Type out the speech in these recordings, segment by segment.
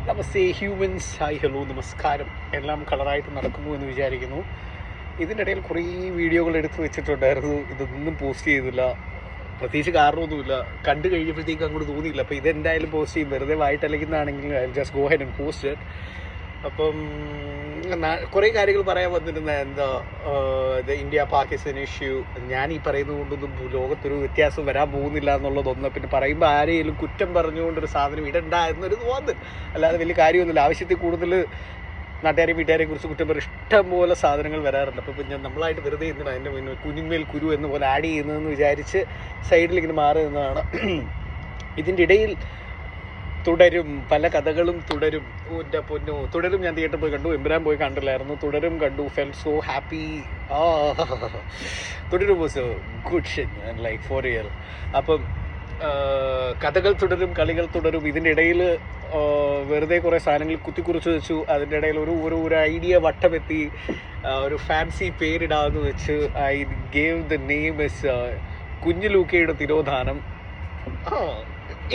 നമസ്തേ humans, hi hello നമസ്കാരം. എല്ലാം കളറായിട്ട് നടക്കുന്നു എന്ന് വിചാരിക്കുന്നു. ഇതിൻ്റെ ഇടയിൽ കുറേ വീഡിയോകൾ എടുത്ത് വെച്ചിട്ടുണ്ടായിരുന്നു, ഇതൊന്നും പോസ്റ്റ് ചെയ്തില്ല. പ്രത്യേകിച്ച് കാരണമൊന്നുമില്ല, കണ്ടു കഴിഞ്ഞപ്പോഴത്തേക്കും അങ്ങോട്ട് തോന്നിയില്ല. അപ്പോൾ ഇതെന്തായാലും പോസ്റ്റ് ചെയ്യും, വെറുതെ വായിട്ടല്ലെങ്കിൽ I just go ahead and post it. അപ്പം കുറേ കാര്യങ്ങൾ പറയാൻ വന്നിരുന്ന ഇന്ത്യ പാകിസ്ഥാൻ ഇഷ്യൂ. ഞാൻ ഈ പറയുന്നത് കൊണ്ടൊന്നും ലോകത്തൊരു വ്യത്യാസം വരാൻ പോകുന്നില്ല എന്നുള്ളതൊന്ന്. പിന്നെ പറയുമ്പോൾ ആരെയും കുറ്റം പറഞ്ഞുകൊണ്ടൊരു സാധനം ഇടണ്ടായെന്നൊരു തോന്നൽ, അല്ലാതെ വലിയ കാര്യമൊന്നുമില്ല. ആവശ്യത്തിൽ കൂടുതൽ നാട്ടുകാരെയും വീട്ടുകാരെയും കുറിച്ച് കുറ്റം പറയും ഇഷ്ടം പോലെ സാധനങ്ങൾ വരാറുണ്ട്. അപ്പോൾ പിന്നെ നമ്മളായിട്ട് വെറുതെ എന്തിനാണ് അതിൻ്റെ മുന്നേ കുഞ്ഞിന്മേൽ കുരു എന്ന പോലെ ആഡ് ചെയ്യുന്നതെന്ന് വിചാരിച്ച് സൈഡിലിങ്ങനെ മാറി നിന്നതാണ്. ഇതിൻ്റെ ഇടയിൽ തുടരും, പല കഥകളും തുടരും. എൻ്റെ പൊന്നു, തുടരും ഞാൻ തിയേറ്ററിൽ പോയി കണ്ടു, എമ്പുരാൻ പോയി കണ്ടില്ലായിരുന്നു. തുടരും കണ്ടു, felt so happy. Thudarum was a good shit, like for year. അപ്പം കഥകൾ തുടരും, കളികൾ തുടരും. ഇതിൻ്റെ ഇടയിൽ വെറുതെ കുറേ സാധനങ്ങൾ കുത്തിക്കുറിച്ച് വെച്ചു. അതിൻ്റെ ഇടയിൽ ഒരു ഐഡിയ വട്ടമെത്തി, ഒരു ഫാൻസി പേരിടാമെന്ന് വെച്ച് I gave the name is കുഞ്ഞു ലൂക്കയുടെ തിരോധാനം.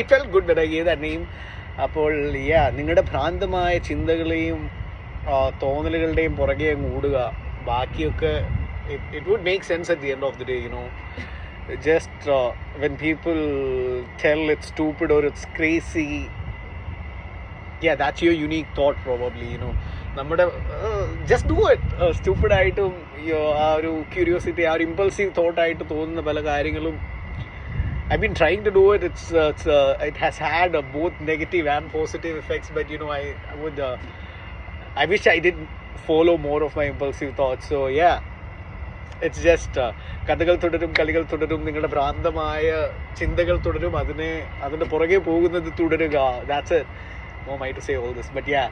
It felt good that I gave that name. അപ്പോൾ നിങ്ങളുടെ ഭ്രാന്തമായ ചിന്തകളെയും തോന്നലുകളുടെയും പുറകെ അങ്ങ് ഓടുക. ബാക്കിയൊക്കെ it would make sense at the end of the day, you know. Just when people tell it's stupid or it's crazy, that's your unique thought probably, you know. നമ്മുടെ just do it. Stupid ആയിട്ടും ആ ഒരു curiosity, ആ ഒരു impulsive തോട്ടായിട്ട് തോന്നുന്ന പല കാര്യങ്ങളും I've been trying to do it. It has had both negative and positive effects, but you know, I wish I did follow more of my impulsive thoughts. So yeah, it's just കഥകൾ തുടരും, കളികൾ തുടരും, നിങ്ങളുടെ ഭ്രാന്തമായ ചിന്തകൾ തുടരും, അതിൻ്റെ പുറകെ പോകുന്നത് തുടരുക. That's it. No mind to say all this, but yeah,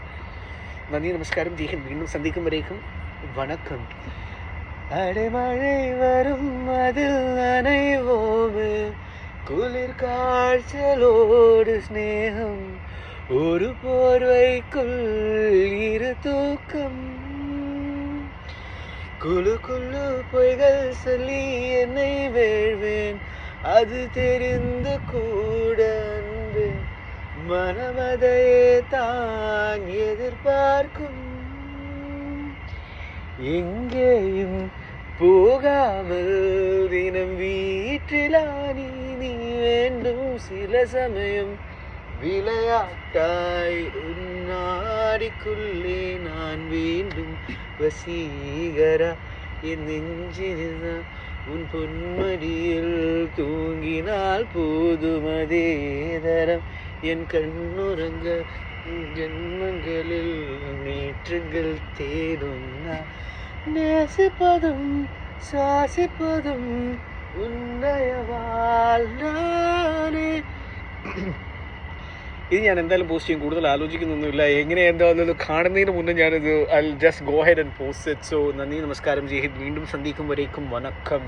നന്ദി, നമസ്കാരം, ജയ് ഹിന്ദ്. വീണ്ടും സന്ധിക്കും വരേക്കും വണക്കം. അടമഴை വരും അതിൽ നനൈവോമേ, കുളിർ കാഴ്ചലോട് സ്നേഹം, ഒരു പോർവൈക്കുൾ ഇരു തൂക്കം, குழு குழு பொய்கள் சொல்லி என்னை வேள்வேன், அது தெரிந்து கூட அன்பு மனமதையே தான் எதிர்பார்க்கும். எங்கேயும் போகாமல் தினம் வீட்டிலா நீ வேண்டும், சில சமயம் விளையாட்டாய் உன்னாடிக்குள்ளே நான் வேண்டும். வசீகரா என் நெஞ்சில் உன் பொன்மடியில் தூங்கினால் போதும், அதே தரம் என் கண்ணுறங்க ஜென்மங்களில் நேற்றுகள் தேடும். நேசிப்பதும் சுவாசிப்பதும் ഉന്നയവാൽ നാനേ. ഇത് ഞാൻ എന്തായാലും പോസ്റ്റ് ചെയ്യും, കൂടുതൽ ആലോചിക്കുന്നൊന്നുമില്ല. എങ്ങനെ എന്താണെന്ന് കാണുന്നതിന് മുന്നേ ഞാനിത് I just go ahead and post it. So നന്ദി, നമസ്കാരം, ജയ് ഹിന്ദ്. വീണ്ടും സന്ധിക്കും വരേക്കും വണക്കം.